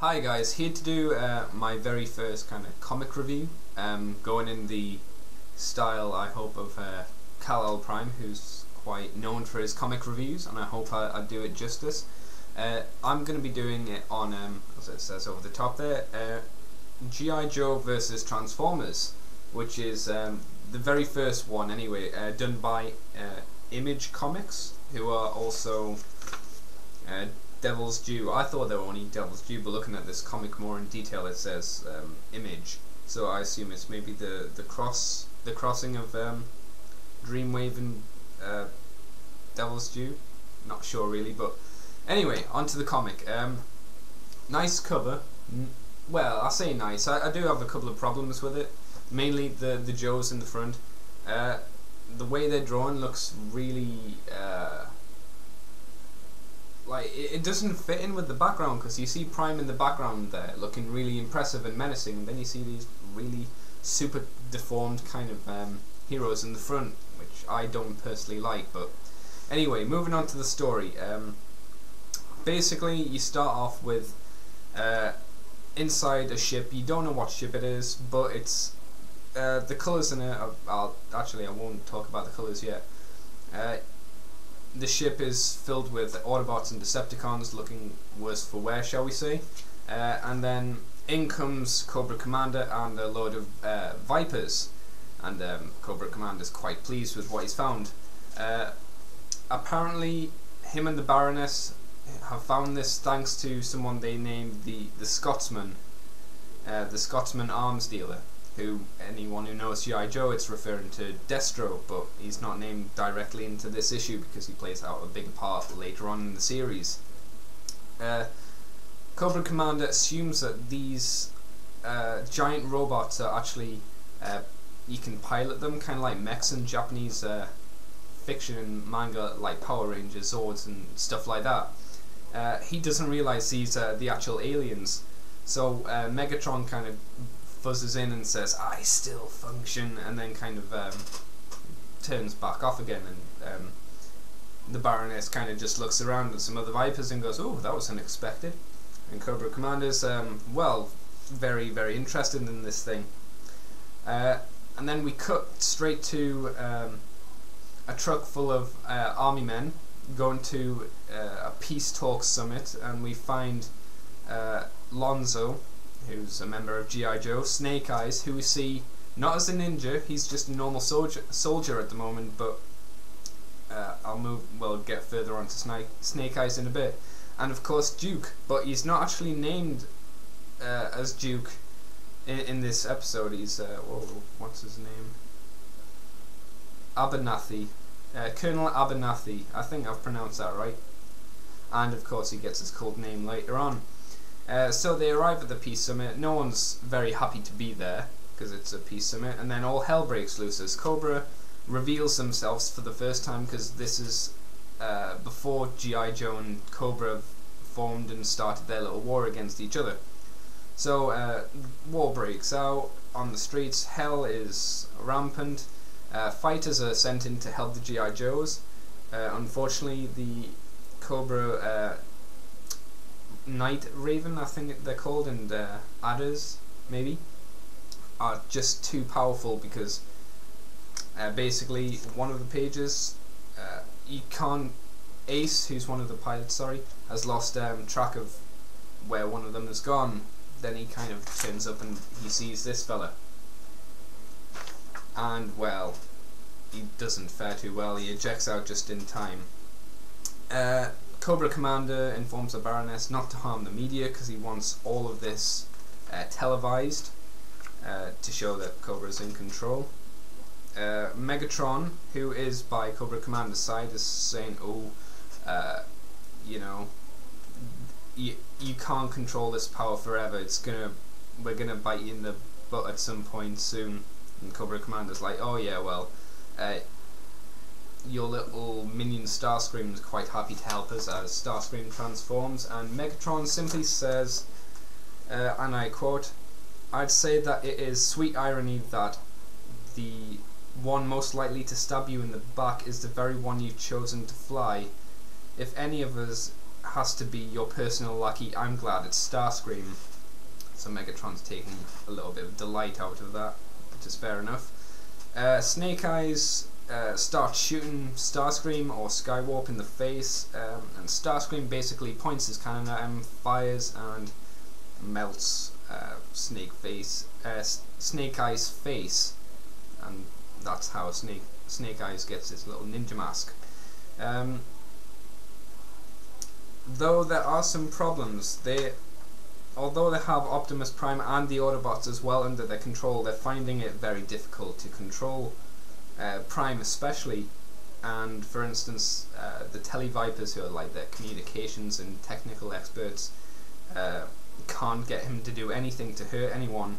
Hi guys, here to do my very first kind of comic review, going in the style, I hope, of Kal-El Prime, who's quite known for his comic reviews, and I hope I do it justice. I'm going to be doing it on, as it says over the top there, G.I. Joe vs Transformers, which is the very first one anyway, done by Image Comics, who are also Devil's Due. I thought they were only Devil's Due, but looking at this comic more in detail, it says Image. So I assume it's maybe the crossing of Dreamwave and Devil's Due. Not sure really, but anyway, onto the comic. Nice cover. Well, I say nice. I do have a couple of problems with it. Mainly the Joes in the front. The way they're drawn looks really like it doesn't fit in with the background, because you see Prime in the background there looking really impressive and menacing, and then you see these really super deformed kind of heroes in the front, which I don't personally like. But anyway, moving on to the story. Basically, you start off with inside a ship. You don't know what ship it is, but it's the colours in it. I won't talk about the colours yet. The ship is filled with Autobots and Decepticons, looking worse for wear, shall we say. And then in comes Cobra Commander and a load of Vipers. And Cobra Commander's quite pleased with what he's found. Apparently, him and the Baroness have found this thanks to someone they named the Scotsman arms dealer. Who, anyone who knows G.I. Joe, it's referring to Destro, but he's not named directly into this issue because he plays out a bigger part later on in the series. Cobra Commander assumes that these giant robots are actually, you can pilot them, kind of like mechs in Japanese fiction and manga, like Power Rangers, Zords and stuff like that. He doesn't realize these are the actual aliens, so Megatron kind of buzzes in and says, "I still function," and then kind of turns back off again, and the Baroness kind of just looks around at some other Vipers and goes, "Oh, that was unexpected." And Cobra Commander's well, very, very interested in this thing. And then we cut straight to a truck full of army men going to a peace talks summit, and we find Lonzo, who's a member of G.I. Joe, Snake Eyes, who we see not as a ninja, he's just a normal soldier at the moment, but we'll get further on to Snake Eyes in a bit. And of course Duke, but he's not actually named as Duke in this episode. He's, what's his name? Abernathy. Colonel Abernathy, I think I've pronounced that right. And of course he gets his code name later on. So they arrive at the peace summit. No one's very happy to be there because it's a peace summit, and then all hell breaks loose as Cobra reveals themselves for the first time, because this is before G.I. Joe and Cobra formed and started their little war against each other. So war breaks out on the streets. Hell is rampant. Fighters are sent in to help the G.I. Joes. Unfortunately, the Cobra Night Raven, I think they're called, and Adders, maybe, are just too powerful, because basically one of the pages, you can't, Ace, who's one of the pilots, has lost track of where one of them has gone. Then he kind of turns up and he sees this fella, and well, he doesn't fare too well. He ejects out just in time. Cobra Commander informs the Baroness not to harm the media, because he wants all of this televised to show that Cobra is in control. Megatron, who is by Cobra Commander's side, is saying, "Oh, you know, you can't control this power forever. We're gonna bite you in the butt at some point soon." And Cobra Commander's like, "Oh yeah, well, your little minion Starscream is quite happy to help us," as Starscream transforms, and Megatron simply says, and I quote, "I'd say that it is sweet irony that the one most likely to stab you in the back is the very one you've chosen to fly. If any of us has to be your personal lucky. I'm glad it's Starscream. So Megatron's taking a little bit of delight out of that, which is fair enough. Snake Eyes starts shooting Starscream or Skywarp in the face, and Starscream basically points his cannon at him, fires, and melts Snake Eyes' face, and that's how Snake Eyes gets his little ninja mask. Though there are some problems, although they have Optimus Prime and the Autobots as well under their control, they're finding it very difficult to control Prime especially. And for instance, the Televipers, who are like their communications and technical experts, can't get him to do anything to hurt anyone,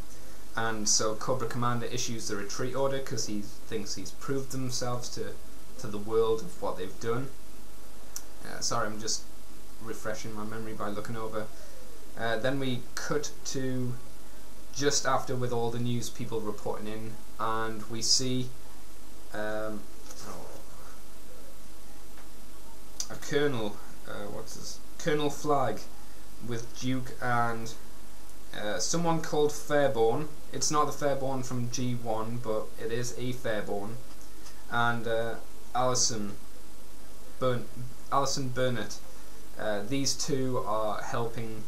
and so Cobra Commander issues the retreat order because he thinks he's proved themselves to the world of what they've done. Sorry, I'm just refreshing my memory by looking over. Then we cut to just after, with all the news people reporting in, and we see a Colonel, Colonel Flag with Duke and someone called Fairborn. It's not the Fairborn from G1, but it is a Fairborn, and Allison Burnett. These two are helping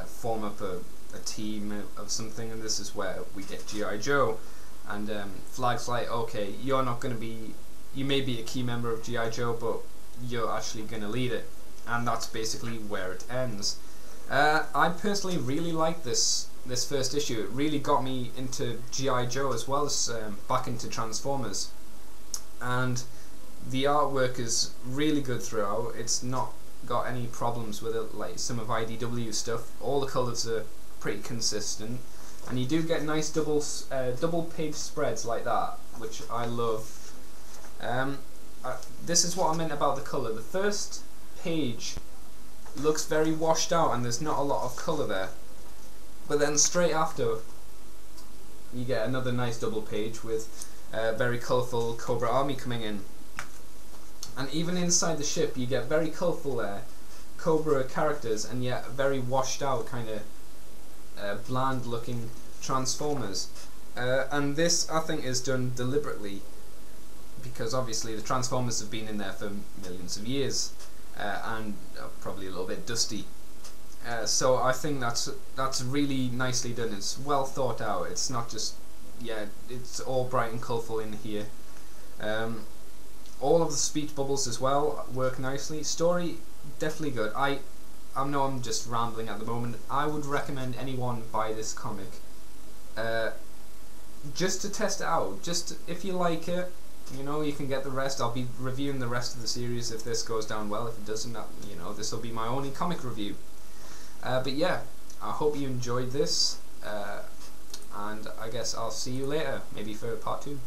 form up a team of something, and this is where we get G.I. Joe. And Flag's like, okay, you're not going to be, you may be a key member of G.I. Joe, but you're actually going to lead it. And that's basically where it ends. I personally really like this first issue. It really got me into G.I. Joe as well as back into Transformers. And the artwork is really good throughout. It's not got any problems with it like some of IDW stuff. All the colours are pretty consistent, and you do get nice double page spreads like that, which I love. This is what I meant about the colour. The first page looks very washed out and there's not a lot of colour there, but then straight after you get another nice double page with very colourful Cobra Army coming in. And even inside the ship you get very colourful Cobra characters, and yet very washed out, kind of bland looking Transformers. And this, I think, is done deliberately, because obviously the Transformers have been in there for millions of years, and are probably a little bit dusty. So I think that's really nicely done. It's well thought out. It's not just, yeah, it's all bright and colourful in here. All of the speech bubbles as well work nicely. Story, definitely good. I know I'm just rambling at the moment. I would recommend anyone buy this comic just to test it out. Just if you like it, you know, you can get the rest. I'll be reviewing the rest of the series if this goes down well. If it doesn't, you know, this will be my only comic review. But yeah, I hope you enjoyed this, and I guess I'll see you later, maybe for part 2.